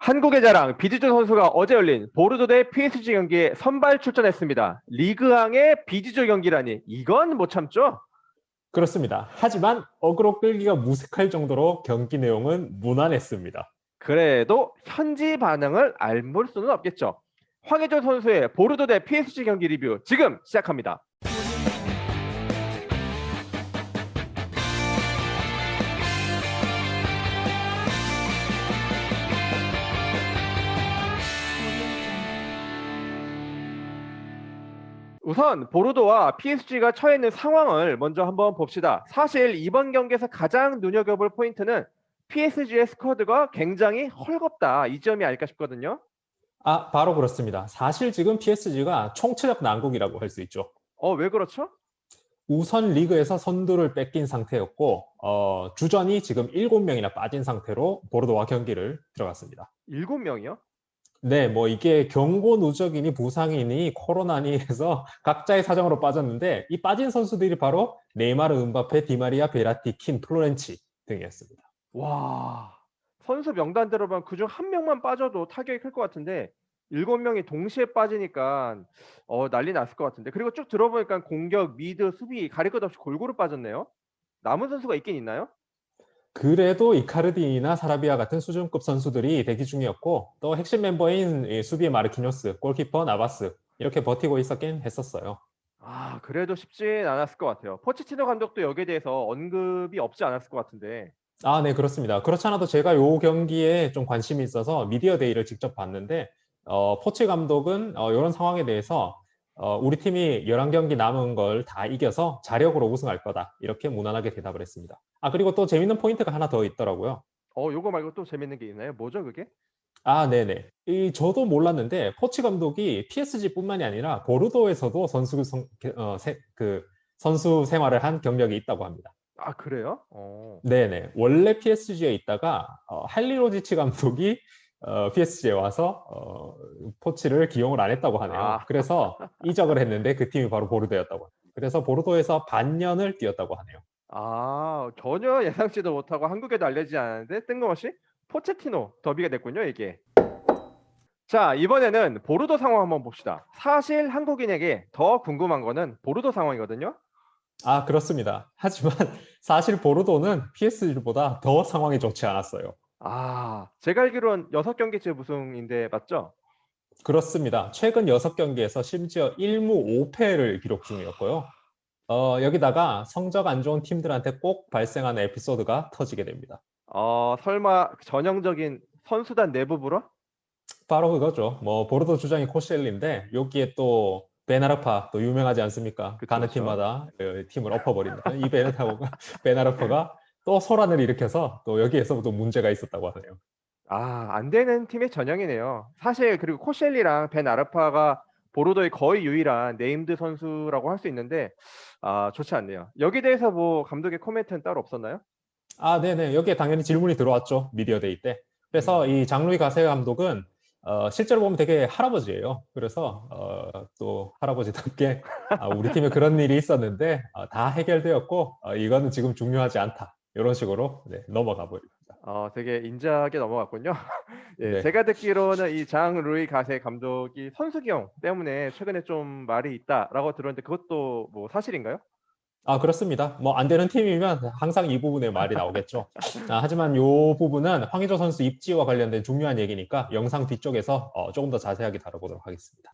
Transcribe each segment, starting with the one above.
한국의 자랑 비지조 선수가 어제 열린 보르도 대 PSG 경기에 선발 출전했습니다. 리그왕의 비지조 경기라니 이건 못 참죠? 그렇습니다. 하지만 어그로 끌기가 무색할 정도로 경기 내용은 무난했습니다. 그래도 현지 반응을 알물 수는 없겠죠. 황의조 선수의 보르도 대 PSG 경기 리뷰 지금 시작합니다. 우선 보르도와 PSG가 처해 있는 상황을 먼저 한번 봅시다. 사실 이번 경기에서 가장 눈여겨볼 포인트는 PSG의 스쿼드가 굉장히 헐겁다. 이 점이 아닐까 싶거든요. 바로 그렇습니다. 사실 지금 PSG가 총체적 난국이라고 할 수 있죠. 왜 그렇죠? 우선 리그에서 선두를 뺏긴 상태였고 주전이 지금 7명이나 빠진 상태로 보르도와 경기를 들어갔습니다. 7명이요? 네, 뭐 이게 경고 누적이니 부상이니 코로나니 해서 각자의 사정으로 빠졌는데 이 빠진 선수들이 바로 네이마르, 음바페, 디마리아, 베라티, 킨, 플로렌치 등이었습니다. 와, 선수 명단대로 보면 그중 한 명만 빠져도 타격이 클 것 같은데 7명이 동시에 빠지니까 난리 났을 것 같은데. 그리고 쭉 들어보니까 공격, 미드, 수비 가릴 것 없이 골고루 빠졌네요. 남은 선수가 있긴 있나요? 그래도 이카르디나 사라비아 같은 수준급 선수들이 대기 중이었고 또 핵심 멤버인 이 수비의 마르키뇨스, 골키퍼 나바스 이렇게 버티고 있었긴 했었어요. 그래도 쉽진 않았을 것 같아요. 포체티노 감독도 여기에 대해서 언급이 없지 않았을 것 같은데. 네, 그렇습니다. 그렇지 않아도 제가 요 경기에 좀 관심이 있어서 미디어 데이를 직접 봤는데 포치 감독은 이런 상황에 대해서 우리 팀이 11경기 남은 걸 다 이겨서 자력으로 우승할 거다. 이렇게 무난하게 대답을 했습니다. 그리고 또 재밌는 포인트가 하나 더 있더라고요. 요거 말고 또 재밌는 게 있나요? 뭐죠, 그게? 네네. 저도 몰랐는데 포치 감독이 PSG뿐만이 아니라 보르도에서도 선수 생활을 한 경력이 있다고 합니다. 그래요? 네네. 원래 PSG에 있다가 할리로지치 감독이 PSG에 와서 포치를 기용을 안 했다고 하네요. 아. 그래서 이적을 했는데 그 팀이 바로 보르도였다고 합니다. 그래서 보르도에서 반년을 뛰었다고 하네요. 전혀 예상치도 못하고 한국에도 알려지지 않았는데 뜬금없이 포체티노 더비가 됐군요, 이게. 자, 이번에는 보르도 상황 한번 봅시다. 사실 한국인에게 더 궁금한 거는 보르도 상황이거든요. 그렇습니다. 하지만 사실 보르도는 PSG보다 더 상황이 좋지 않았어요. 제가 알기로는 6경기째 무승인데 맞죠? 그렇습니다. 최근 6경기에서 심지어 1무 5패를 기록 중이었고요. 여기다가 성적 안 좋은 팀들한테 꼭 발생하는 에피소드가 터지게 됩니다. 설마 전형적인 선수단 내부 불화? 바로 그거죠. 뭐 보르도 주장이 코시엘리인데 여기에 또 베나르파 또 유명하지 않습니까? 그쵸, 가는 그쵸. 팀마다 팀을 엎어버린다. 이 베나르파가 베나르파가 또 소란을 일으켜서 또 여기에서도 문제가 있었다고 하네요. 안 되는 팀의 전형이네요. 사실 그리고 코셸리랑 벤 아르파가 보르도의 거의 유일한 네임드 선수라고 할 수 있는데 좋지 않네요. 여기에 대해서 뭐 감독의 코멘트는 따로 없었나요? 네네. 여기에 당연히 질문이 들어왔죠. 미디어 데이 때. 그래서 음. 이 장루이 가세 감독은 실제로 보면 되게 할아버지예요. 그래서 또 할아버지답게 우리 팀에 그런 일이 있었는데 다 해결되었고 이거는 지금 중요하지 않다. 이런 식으로 넘어가 버립니다. 되게 인자하게 넘어갔군요. 예, 네. 제가 듣기로는 이 장 루이 가세 감독이 선수 기용 때문에 최근에 좀 말이 있다라고 들었는데 그것도 뭐 사실인가요? 그렇습니다. 뭐 안 되는 팀이면 항상 이 부분에 말이 나오겠죠. 하지만 이 부분은 황의조 선수 입지와 관련된 중요한 얘기니까 영상 뒤쪽에서 조금 더 자세하게 다뤄보도록 하겠습니다.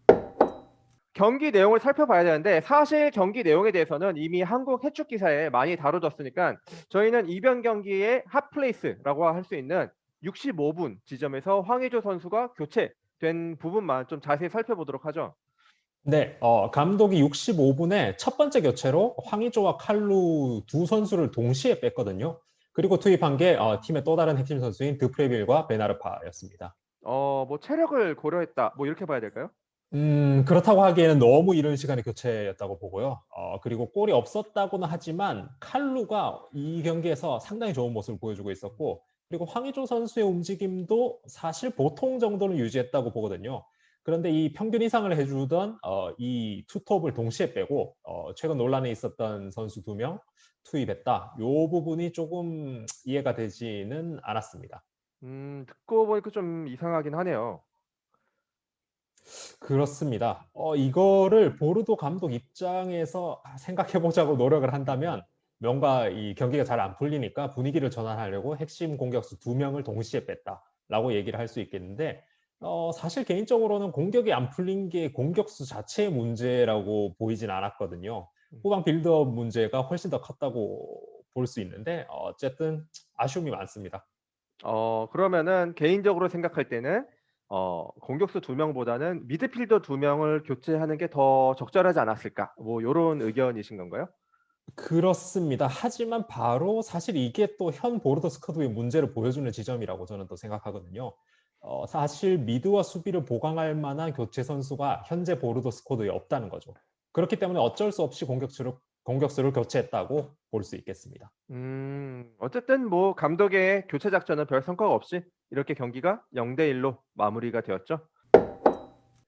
경기 내용을 살펴봐야 되는데 사실 경기 내용에 대해서는 이미 한국 해축 기사에 많이 다뤄졌으니까 저희는 이번 경기의 핫플레이스라고 할 수 있는 65분 지점에서 황의조 선수가 교체된 부분만 좀 자세히 살펴보도록 하죠. 네, 감독이 65분에 첫 번째 교체로 황의조와 칼루 두 선수를 동시에 뺐거든요. 그리고 투입한 게 팀의 또 다른 핵심 선수인 드프레빌과 베나르파였습니다. 뭐 체력을 고려했다. 뭐 이렇게 봐야 될까요? 그렇다고 하기에는 너무 이른 시간의 교체였다고 보고요. 그리고 골이 없었다고는 하지만 칼루가 이 경기에서 상당히 좋은 모습을 보여주고 있었고, 그리고 황의조 선수의 움직임도 사실 보통 정도는 유지했다고 보거든요. 그런데 이 평균 이상을 해주던 이 투톱을 동시에 빼고 최근 논란이 있었던 선수 2명 투입했다. 이 부분이 조금 이해가 되지는 않았습니다. 듣고 보니까 좀 이상하긴 하네요. 그렇습니다. 이거를 보르도 감독 입장에서 생각해 보자고 노력을 한다면 뭔가 이 경기가 잘 안 풀리니까 분위기를 전환하려고 핵심 공격수 2명을 동시에 뺐다라고 얘기를 할 수 있겠는데 사실 개인적으로는 공격이 안 풀린 게 공격수 자체의 문제라고 보이진 않았거든요. 음. 후방 빌드업 문제가 훨씬 더 컸다고 볼 수 있는데 어쨌든 아쉬움이 많습니다. 그러면은 개인적으로 생각할 때는 공격수 2 명보다는 미드필더 2 명을 교체하는 게 더 적절하지 않았을까? 뭐 요런 의견이신 건가요? 그렇습니다. 하지만 바로 사실 이게 또 현 보르도 스쿼드의 문제를 보여주는 지점이라고 저는 또 생각하거든요. 사실 미드와 수비를 보강할 만한 교체 선수가 현재 보르도 스쿼드에 없다는 거죠. 그렇기 때문에 어쩔 수 없이 공격수를 교체했다고 볼 수 있겠습니다. 어쨌든 뭐 감독의 교체 작전은 별 성과가 없이 이렇게 경기가 0대 1로 마무리가 되었죠.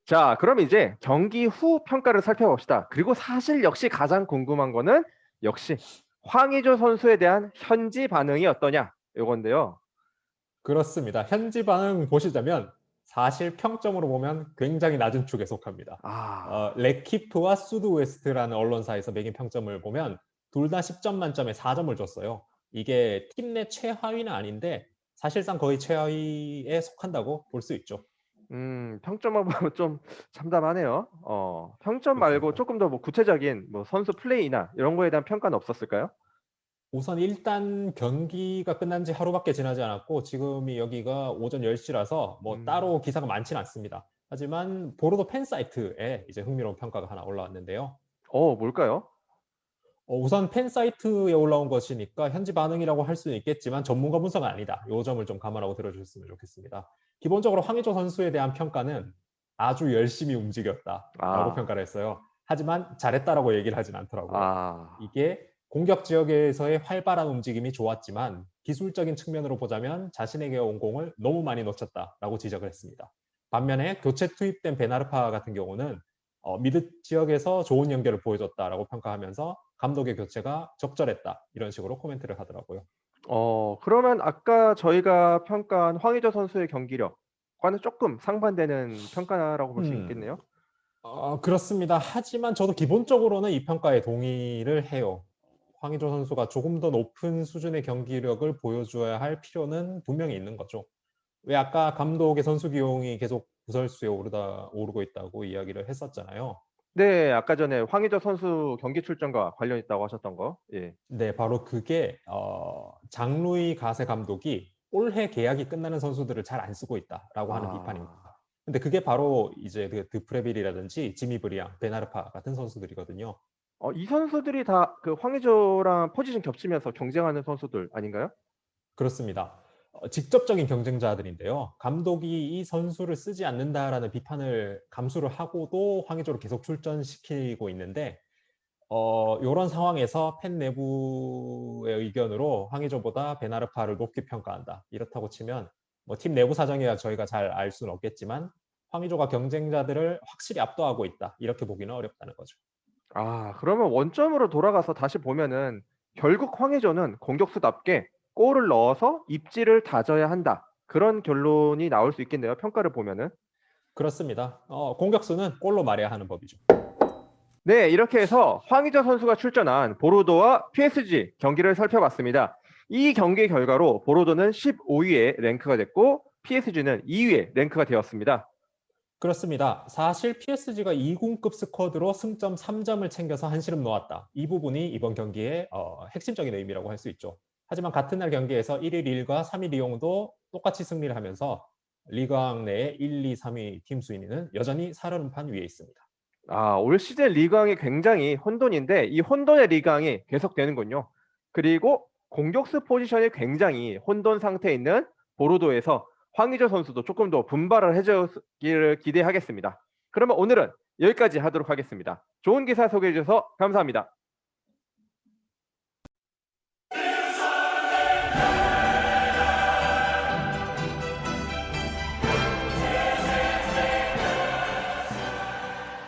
자, 그럼 이제 경기 후 평가를 살펴봅시다. 그리고 사실 역시 가장 궁금한 거는 역시 황의조 선수에 대한 현지 반응이 어떠냐 요건데요. 그렇습니다. 현지 반응 보시자면 사실 평점으로 보면 굉장히 낮은 축에 속합니다. 아. 레키프와 수드 웨스트라는 언론사에서 매긴 평점을 보면 둘 다 10점 만점에 4점을 줬어요. 이게 팀 내 최하위는 아닌데 사실상 거의 최하위에 속한다고 볼 수 있죠. 평점만 보면 좀 참담하네요. 평점 말고 그렇습니다. 조금 더 뭐 구체적인 뭐 선수 플레이나 이런 거에 대한 평가는 없었을까요? 우선 일단 경기가 끝난 지 하루밖에 지나지 않았고 지금이 여기가 오전 10시 라서 뭐 음. 따로 기사가 많지는 않습니다. 하지만 보르도 팬 사이트에 이제 흥미로운 평가가 하나 올라왔는데요. 뭘까요? 우선 팬 사이트에 올라온 것이니까 현지 반응이라고 할 수는 있겠지만 전문가 분석은 아니다. 요 점을 좀 감안하고 들어주셨으면 좋겠습니다. 기본적으로 황의조 선수에 대한 평가는 아주 열심히 움직였다라고 아. 평가를 했어요. 하지만 잘했다라고 얘기를 하진 않더라고요. 아. 이게 공격 지역에서의 활발한 움직임이 좋았지만 기술적인 측면으로 보자면 자신에게 온 공을 너무 많이 놓쳤다라고 지적을 했습니다. 반면에 교체 투입된 베나르파 같은 경우는 미드 지역에서 좋은 연결을 보여줬다라고 평가하면서 감독의 교체가 적절했다 이런 식으로 코멘트를 하더라고요. 그러면 아까 저희가 평가한 황의조 선수의 경기력과는 조금 상반되는 평가라고 볼 수 음, 있겠네요. 그렇습니다. 하지만 저도 기본적으로는 이 평가에 동의를 해요. 황의조 선수가 조금 더 높은 수준의 경기력을 보여줘야 할 필요는 분명히 있는 거죠. 왜 아까 감독의 선수 기용이 계속 구설수에 오르고 있다고 이야기를 했었잖아요. 네. 아까 전에 황의조 선수 경기 출전과 관련 있다고 하셨던 거. 예. 네, 바로 그게 장루이 가세 감독이 올해 계약이 끝나는 선수들을 잘 안 쓰고 있다라고 하는 비판입니다. 아. 근데 그게 바로 이제 그 드프레빌이라든지 지미 브리앙, 베나르파 같은 선수들이거든요. 이 선수들이 다 그 황의조랑 포지션 겹치면서 경쟁하는 선수들 아닌가요? 그렇습니다. 직접적인 경쟁자들인데요. 감독이 이 선수를 쓰지 않는다라는 비판을 감수를 하고도 황의조를 계속 출전시키고 있는데 요런 상황에서 팬 내부의 의견으로 황의조보다 베나르파를 높게 평가한다. 이렇다고 치면 뭐 팀 내부 사정이야 저희가 잘 알 수는 없겠지만 황의조가 경쟁자들을 확실히 압도하고 있다. 이렇게 보기는 어렵다는 거죠. 그러면 원점으로 돌아가서 다시 보면은 결국 황의조는 공격수답게 골을 넣어서 입지를 다져야 한다. 그런 결론이 나올 수 있겠네요, 평가를 보면은. 그렇습니다. 공격수는 골로 말해야 하는 법이죠. 네, 이렇게 해서 황의조 선수가 출전한 보르도와 PSG 경기를 살펴봤습니다. 이 경기 결과로 보르도는 15위에 랭크가 됐고 PSG는 2위에 랭크가 되었습니다. 그렇습니다. 사실 PSG가 2군급 스쿼드로 승점 3점을 챙겨서 한시름 놓았다. 이 부분이 이번 경기의 핵심적인 의미라고 할 수 있죠. 하지만 같은 날 경기에서 1일 1과 3일 리옹도 똑같이 승리를 하면서 리그왕 내의 1, 2, 3위 팀 순위는 여전히 살얼음판 위에 있습니다. 올 시즌 리그왕이 굉장히 혼돈인데 이 혼돈의 리그왕이 계속되는군요. 그리고 공격수 포지션이 굉장히 혼돈 상태에 있는 보르도에서 황의조 선수도 조금 더 분발을 해주기를 기대하겠습니다. 그러면 오늘은 여기까지 하도록 하겠습니다. 좋은 기사 소개해 주셔서 감사합니다.